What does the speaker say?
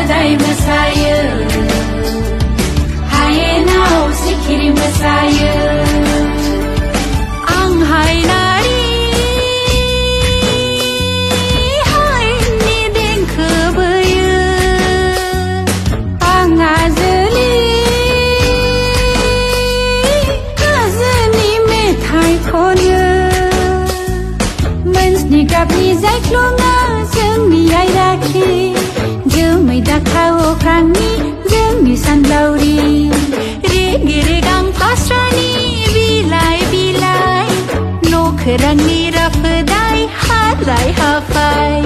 Sadai Messiah Hayenau Sikiri Messiah Ang hai nari Hai ni den kebaya Ang azali Azani metai konya Mensni gapni zai klonga Zengni ai raki Jemai dakau krangi Jemni sanlauri Regang pasrani Bilai No kerani rafadai Halai hafai